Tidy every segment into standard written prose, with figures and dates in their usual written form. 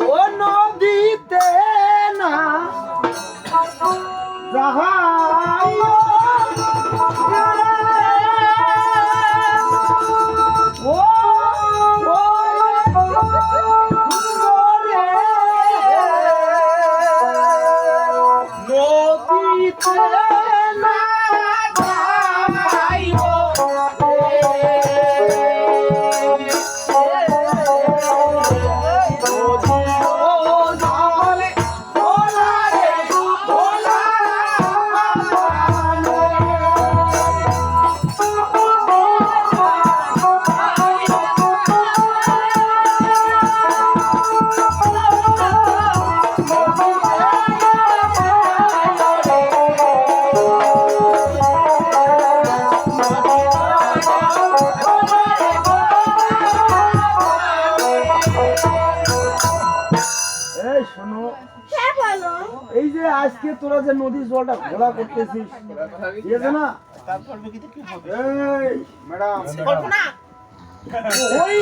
ও নদীতে না যাহাই ও নদীতে না এই যে আজকে তোরা যে নদীর জলটা ঘোলা করতেছিস ঠিক আছে না এই ম্যাডাম ওই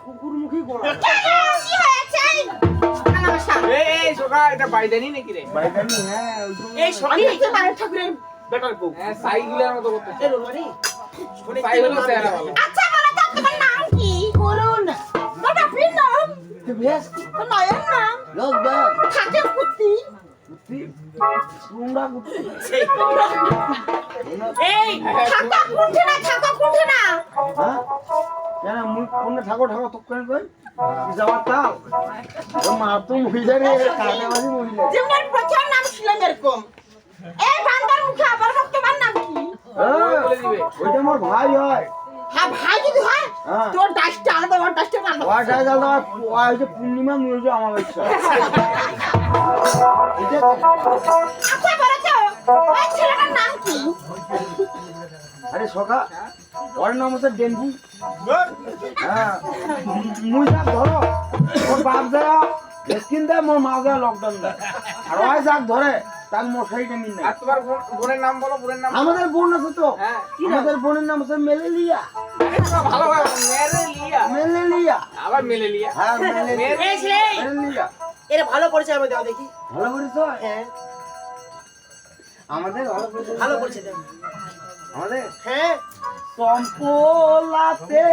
কুকুরমুখী গোড়া এই সোকা এটা বাইদানি নাকি রে বাইদানি হ্যাঁ এই সোনি তো মায়ের ঠাকুরের বেটার বউ হ্যাঁ সাইগুলার মতো করতেছে এ রোমারি সাইগুলো চেহারা ভালো আচ্ছা বলো তো তোমার নাম কি বলুন তোমার আপনার নাম বেশ নয়ন নাম লোকদার থাকে কুত্তি কুত্তি সুন্দর কুত্তি এই থাকা কুঠে না হ্যাঁ কেন মুই কোন ঠাকুর তো কেন কই যাওয়ার তাও ও মা তো মহিলা রে কাটাবাজি মহিলা জীবনের প্রথম নাম ছিল এরকম এই বান্দার মুখে আবার তোমার নাম কি বলে দিবে ওইটা আমার ভাই হয় হ্যাঁ ভাই যদি হয় তোর ডাস্টটা আলাদা ওর ডাস্টটা আলাদা ওই ডাস্টটা আলাদা ওই যে পূর্ণিমা নিয়ে যে আমার ইচ্ছা আচ্ছা বলো তো ওই ছেলেটার নাম কি আরে সখা ওর নাম হচ্ছে ডেঙ্গু হ্যাঁ মুই যা ধরো ওর বাপ যা ভ্যাকসিন দেয় মোর মা যা লকডাউন দেয় আর ওই যাক ধরে তার মশারি টেমিন নেই আর তোমার বোনের নাম বলো বোনের নাম আমাদের বোন আছে তো আমাদের বোনের নাম হচ্ছে মেলেলিয়া ভালো ভালো মেলেলিয়া আবার মেলেলিয়া হ্যাঁ মেলেলিয়া এর ভালো পরিচয় আমি দাও দেখি ভালো পরিচয় হ্যাঁ আমাদের ভালো পরিচয় দাও আমাদের হ্যাঁ সম্পলাতে